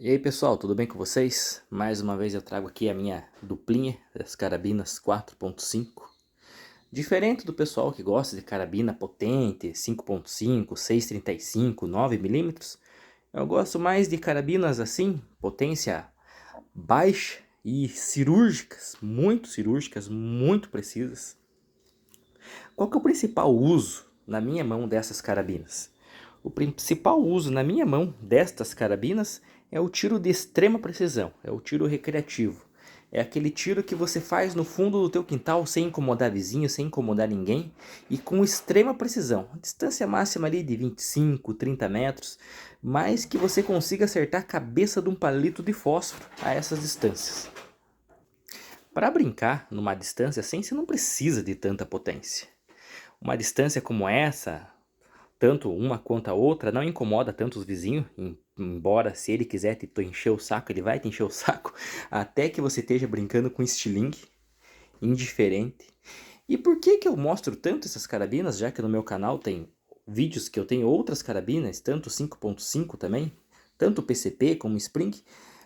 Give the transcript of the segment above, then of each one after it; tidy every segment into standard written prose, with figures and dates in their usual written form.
E aí pessoal, tudo bem com vocês? Mais uma vez eu trago aqui a minha duplinha das carabinas 4.5. Diferente do pessoal que gosta de carabina potente, 5.5, 6.35, 9mm, eu gosto mais de carabinas assim, potência baixa e cirúrgicas, muito precisas. Qual que é o principal uso na minha mão dessas carabinas? O principal uso na minha mão destas carabinas é o tiro de extrema precisão, é o tiro recreativo. É aquele tiro que você faz no fundo do teu quintal sem incomodar vizinho, sem incomodar ninguém e com extrema precisão. A distância máxima ali de 25, 30 metros, mas que você consiga acertar a cabeça de um palito de fósforo a essas distâncias. Para brincar numa distância assim, você não precisa de tanta potência. Uma distância como essa, tanto uma quanto a outra, não incomoda tanto os vizinhos, embora se ele quiser te encher o saco, ele vai te encher o saco, até que você esteja brincando com estilingue, indiferente. E por que que eu mostro tanto essas carabinas, já que no meu canal tem vídeos que eu tenho outras carabinas, tanto 5.5 também, tanto PCP como Spring,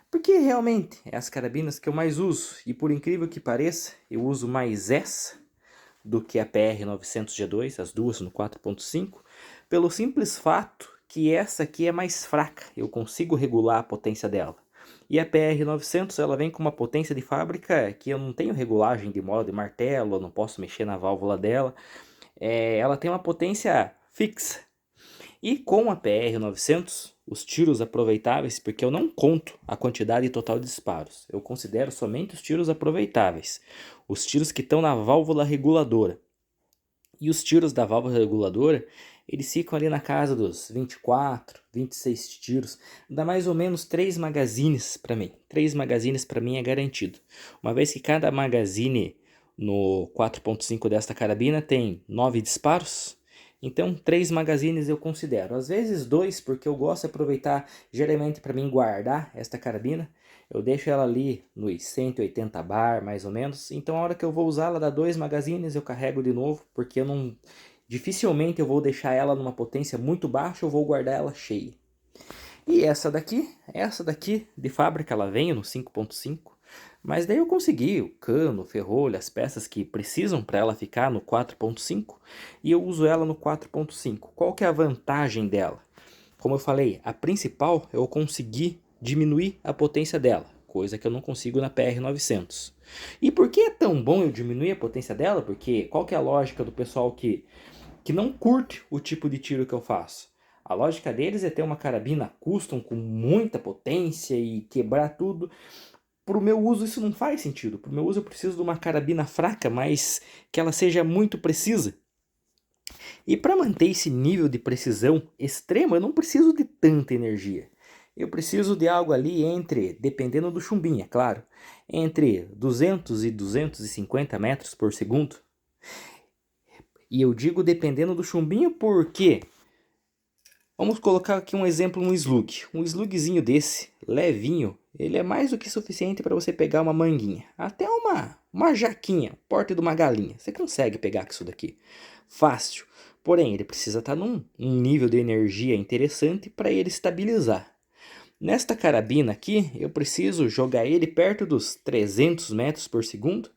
porque realmente é as carabinas que eu mais uso, e por incrível que pareça, eu uso mais essa do que a PR900G2, as duas no 4.5, pelo simples fato que essa aqui é mais fraca, eu consigo regular a potência dela. E a PR900 ela vem com uma potência de fábrica que eu não tenho regulagem de mola de martelo, eu não posso mexer na válvula dela, ela tem uma potência fixa. E com a PR900, os tiros aproveitáveis, porque eu não conto a quantidade total de disparos, eu considero somente os tiros aproveitáveis, os tiros que estão na válvula reguladora. E os tiros da válvula reguladora, eles ficam ali na casa dos 24, 26 tiros. Dá mais ou menos 3 magazines para mim. 3 magazines para mim é garantido. Uma vez que cada magazine no 4.5 desta carabina tem 9 disparos, então 3 magazines eu considero. Às vezes 2, porque eu gosto de aproveitar geralmente para mim guardar esta carabina. Eu deixo ela ali nos 180 bar, mais ou menos. Então a hora que eu vou usar ela dá 2 magazines, eu carrego de novo, porque eu não... dificilmente eu vou deixar ela numa potência muito baixa, eu vou guardar ela cheia. E essa daqui de fábrica ela vem no 5.5, mas daí eu consegui o cano, o ferrolho, as peças que precisam para ela ficar no 4.5 e eu uso ela no 4.5. Qual que é a vantagem dela? Como eu falei, a principal é eu conseguir diminuir a potência dela, coisa que eu não consigo na PR900. E por que é tão bom eu diminuir a potência dela? Porque qual que é a lógica do pessoal que não curte o tipo de tiro que eu faço? A lógica deles é ter uma carabina custom com muita potência e quebrar tudo. Para o meu uso isso não faz sentido. Para o meu uso eu preciso de uma carabina fraca, mas que ela seja muito precisa. E para manter esse nível de precisão extrema, eu não preciso de tanta energia. Eu preciso de algo ali entre, dependendo do chumbinho, é claro, entre 200 e 250 metros por segundo. E eu digo dependendo do chumbinho porque... vamos colocar aqui um exemplo, um slug. Um slugzinho desse, levinho, ele é mais do que suficiente para você pegar uma manguinha. Até uma jaquinha, porte de uma galinha. Você consegue pegar com isso daqui. Fácil. Porém, ele precisa estar num nível de energia interessante para ele estabilizar. Nesta carabina aqui, eu preciso jogar ele perto dos 300 metros por segundo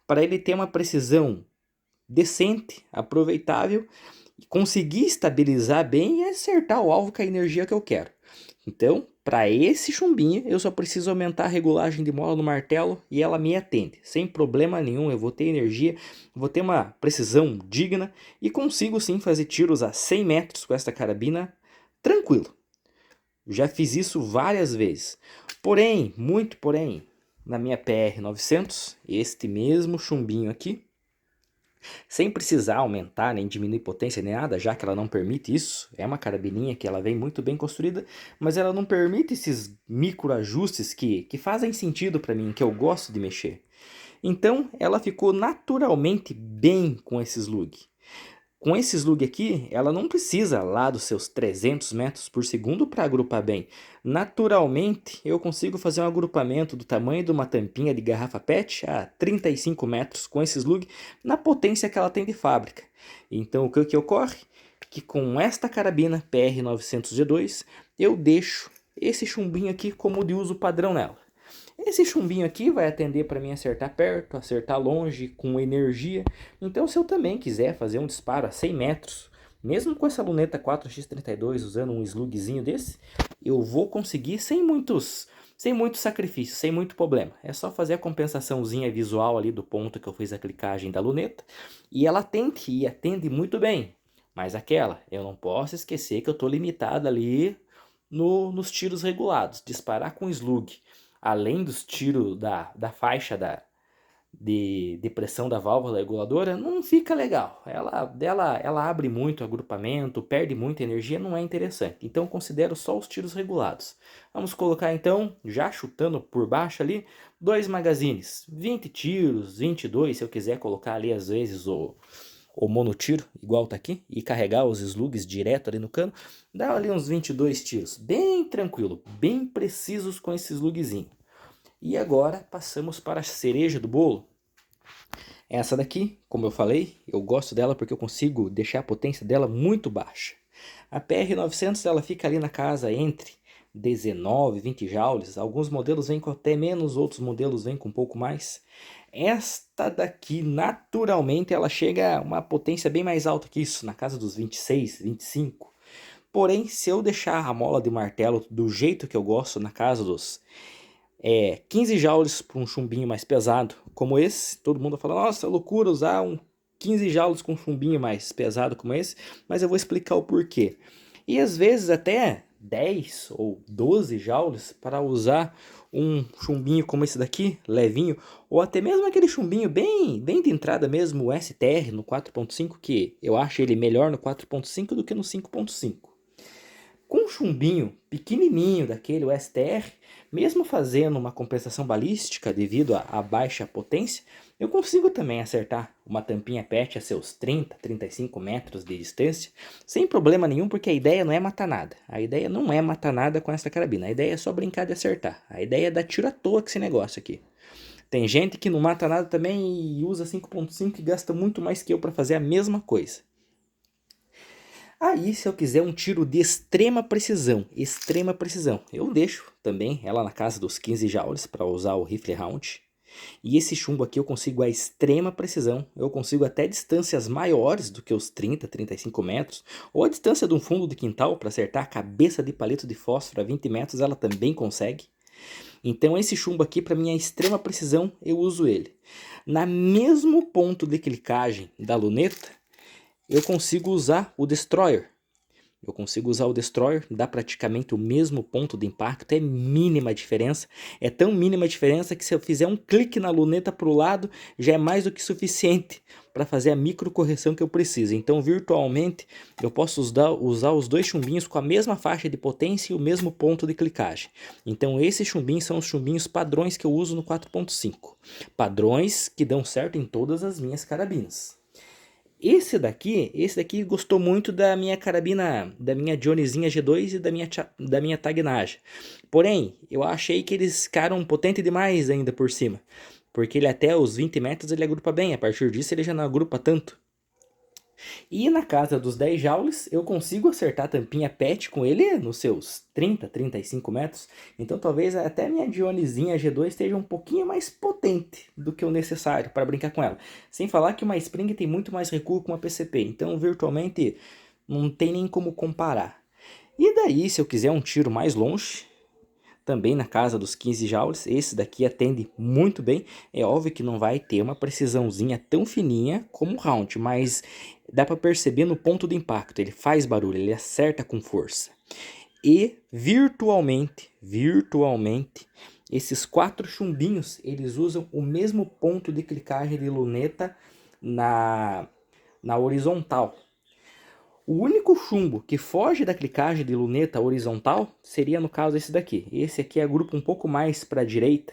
para ele ter uma precisão decente, aproveitável, conseguir estabilizar bem e acertar o alvo com a energia que eu quero. Então, para esse chumbinho, eu só preciso aumentar a regulagem de mola no martelo e ela me atende. Sem problema nenhum, eu vou ter energia, vou ter uma precisão digna e consigo sim fazer tiros a 100 metros com esta carabina tranquilo. Já fiz isso várias vezes. Porém, muito porém, na minha PR900, este mesmo chumbinho aqui, sem precisar aumentar nem diminuir potência nem nada, já que ela não permite isso. É uma carabininha que ela vem muito bem construída, mas ela não permite esses micro ajustes que fazem sentido para mim, que eu gosto de mexer. Então ela ficou naturalmente bem com esse slug. Com esse slug aqui, ela não precisa lá dos seus 300 metros por segundo para agrupar bem. Naturalmente, eu consigo fazer um agrupamento do tamanho de uma tampinha de garrafa PET a 35 metros com esse slug na potência que ela tem de fábrica. Então, o que ocorre? Que com esta carabina PR900G2, eu deixo esse chumbinho aqui como de uso padrão nela. Esse chumbinho aqui vai atender para mim acertar perto, acertar longe, com energia. Então se eu também quiser fazer um disparo a 100 metros, mesmo com essa luneta 4x32 usando um slugzinho desse, eu vou conseguir sem muitos sacrifícios, sem muito problema. É só fazer a compensaçãozinha visual ali do ponto que eu fiz a clicagem da luneta e ela atende muito bem. Mas eu não posso esquecer que eu estou limitado ali nos tiros regulados. Disparar com slug, além dos tiros da faixa de pressão da válvula reguladora, não fica legal. Ela abre muito o agrupamento, perde muita energia, não é interessante. Então eu considero só os tiros regulados. Vamos colocar então, já chutando por baixo ali, 2 magazines, 20 tiros, 22 se eu quiser colocar ali às vezes o monotiro, igual tá aqui, e carregar os slugs direto ali no cano, dá ali uns 22 tiros, bem tranquilo, bem precisos com esse slugzinho. E agora passamos para a cereja do bolo. Essa daqui, como eu falei, eu gosto dela porque eu consigo deixar a potência dela muito baixa. A PR900 ela fica ali na casa entre 19 e 20 joules, alguns modelos vêm com até menos, outros modelos vêm com um pouco mais. Esta daqui, naturalmente, ela chega a uma potência bem mais alta que isso, na casa dos 26, 25. Porém, se eu deixar a mola de martelo do jeito que eu gosto, na casa dos 15 joules para um chumbinho mais pesado, como esse, todo mundo fala, nossa, loucura usar um 15 joules com um chumbinho mais pesado como esse, mas eu vou explicar o porquê. E às vezes até 10 ou 12 joules para usar um chumbinho como esse daqui, levinho, ou até mesmo aquele chumbinho bem de entrada mesmo, o STR no 4.5, que eu acho ele melhor no 4.5 do que no 5.5. Com um chumbinho pequenininho daquele, o STR, mesmo fazendo uma compensação balística devido à baixa potência, eu consigo também acertar uma tampinha PET a seus 30, 35 metros de distância, sem problema nenhum, porque a ideia não é matar nada. A ideia não é matar nada com essa carabina, a ideia é só brincar de acertar. A ideia é dar tiro à toa com esse negócio aqui. Tem gente que não mata nada também e usa 5.5 e gasta muito mais que eu para fazer a mesma coisa. Aí, se eu quiser um tiro de extrema precisão, eu deixo também ela na casa dos 15 joules para usar o rifle round. E esse chumbo aqui eu consigo a extrema precisão, eu consigo até distâncias maiores do que os 30, 35 metros, ou a distância de um fundo de quintal para acertar a cabeça de palito de fósforo a 20 metros, ela também consegue. Então esse chumbo aqui, para minha extrema precisão, eu uso ele. Na mesmo ponto de clicagem da luneta, eu consigo usar o Destroyer. Dá praticamente o mesmo ponto de impacto, é mínima a diferença. É tão mínima a diferença que se eu fizer um clique na luneta para o lado, já é mais do que suficiente para fazer a micro correção que eu preciso. Então, virtualmente, eu posso usar os dois chumbinhos com a mesma faixa de potência e o mesmo ponto de clicagem. Então, esses chumbinhos são os chumbinhos padrões que eu uso no 4.5. Padrões que dão certo em todas as minhas carabinas. Esse daqui gostou muito da minha carabina, da minha Johnnyzinha G2 e da minha Tag Naja. Porém, eu achei que eles ficaram potente demais ainda por cima. Porque ele até os 20 metros ele agrupa bem, a partir disso ele já não agrupa tanto. E na casa dos 10 joules eu consigo acertar a tampinha PET com ele nos seus 30, 35 metros. Então talvez até a minha Dionyzinha G2 esteja um pouquinho mais potente do que o necessário para brincar com ela. Sem falar que uma Spring tem muito mais recuo que uma PCP, então virtualmente não tem nem como comparar. E daí, se eu quiser um tiro mais longe, também na casa dos 15 joules, esse daqui atende muito bem. É óbvio que não vai ter uma precisãozinha tão fininha como o round, mas dá para perceber no ponto de impacto, ele faz barulho, ele acerta com força. E virtualmente, esses 4 chumbinhos, eles usam o mesmo ponto de clicagem de luneta na horizontal. O único chumbo que foge da clicagem de luneta horizontal seria no caso esse daqui. Esse aqui agrupa um pouco mais para a direita.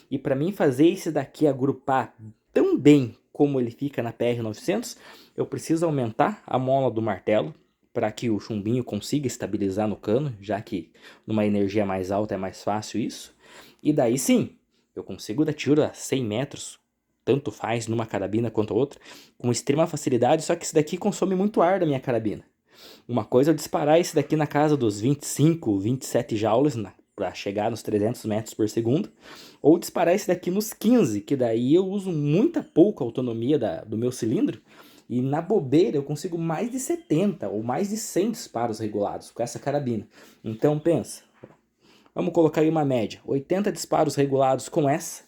E para mim fazer esse daqui agrupar tão bem como ele fica na PR900, eu preciso aumentar a mola do martelo para que o chumbinho consiga estabilizar no cano, já que numa energia mais alta é mais fácil isso. E daí sim, eu consigo dar tiro a 100 metros, tanto faz numa carabina quanto a outra, com extrema facilidade, só que esse daqui consome muito ar da minha carabina. Uma coisa é eu disparar esse daqui na casa dos 25, 27 joules para chegar nos 300 metros por segundo, ou disparar esse daqui nos 15, que daí eu uso muita pouca autonomia do meu cilindro, e na bobeira eu consigo mais de 70 ou mais de 100 disparos regulados com essa carabina. Então pensa, vamos colocar aí uma média, 80 disparos regulados com essa,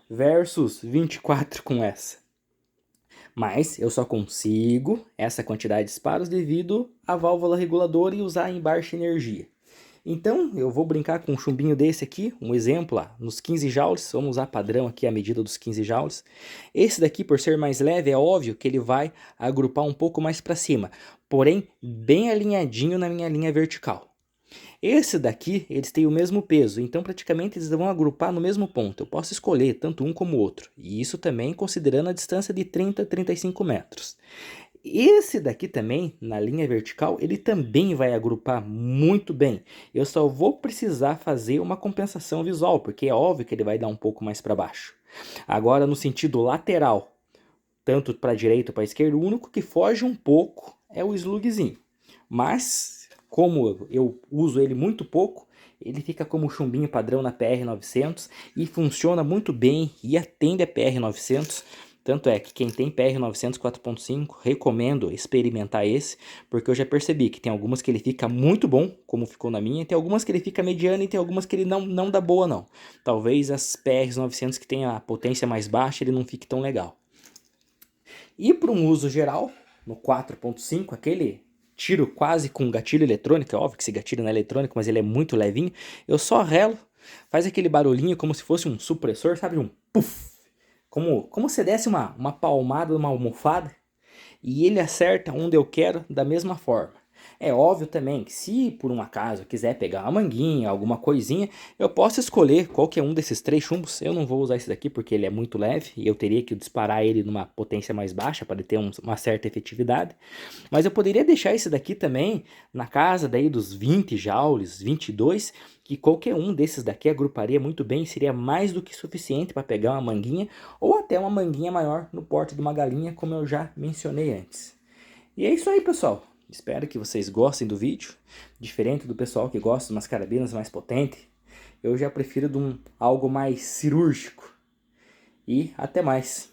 versus 24 com essa. Mas eu só consigo essa quantidade de disparos devido à válvula reguladora e usar em baixa energia. Então eu vou brincar com um chumbinho desse aqui, um exemplo lá, nos 15 joules, vamos usar padrão aqui a medida dos 15 joules. Esse daqui, por ser mais leve, é óbvio que ele vai agrupar um pouco mais para cima, porém bem alinhadinho na minha linha vertical. Esse daqui, eles têm o mesmo peso, então praticamente eles vão agrupar no mesmo ponto. Eu posso escolher tanto um como o outro, e isso também considerando a distância de 30 a 35 metros. Esse daqui também, na linha vertical, ele também vai agrupar muito bem. Eu só vou precisar fazer uma compensação visual, porque é óbvio que ele vai dar um pouco mais para baixo. Agora, no sentido lateral, tanto para a direita ou para a esquerda, o único que foge um pouco é o slugzinho. Mas, como eu uso ele muito pouco, ele fica como chumbinho padrão na PR900 e funciona muito bem e atende a PR900. Tanto é que quem tem PR900 4.5, recomendo experimentar esse, porque eu já percebi que tem algumas que ele fica muito bom, como ficou na minha, tem algumas que ele fica mediano e tem algumas que ele não dá boa não. Talvez as PR900 que tem a potência mais baixa, ele não fique tão legal. E para um uso geral, no 4.5, aquele tiro quase com gatilho eletrônico, é óbvio que esse gatilho não é eletrônico, mas ele é muito levinho, eu só relo, faz aquele barulhinho como se fosse um supressor, sabe, um puff. Como se desse uma palmada numa almofada e ele acerta onde eu quero da mesma forma. É óbvio também que se por um acaso eu quiser pegar uma manguinha, alguma coisinha, eu posso escolher qualquer um desses 3 chumbos. Eu não vou usar esse daqui porque ele é muito leve e eu teria que disparar ele numa potência mais baixa para ele ter uma certa efetividade. Mas eu poderia deixar esse daqui também na casa daí dos 20 joules, 22, que qualquer um desses daqui agruparia muito bem, seria mais do que suficiente para pegar uma manguinha ou até uma manguinha maior no porte de uma galinha, como eu já mencionei antes. E é isso aí, pessoal. Espero que vocês gostem do vídeo. Diferente do pessoal que gosta de umas carabinas mais potentes, eu já prefiro algo mais cirúrgico. E até mais.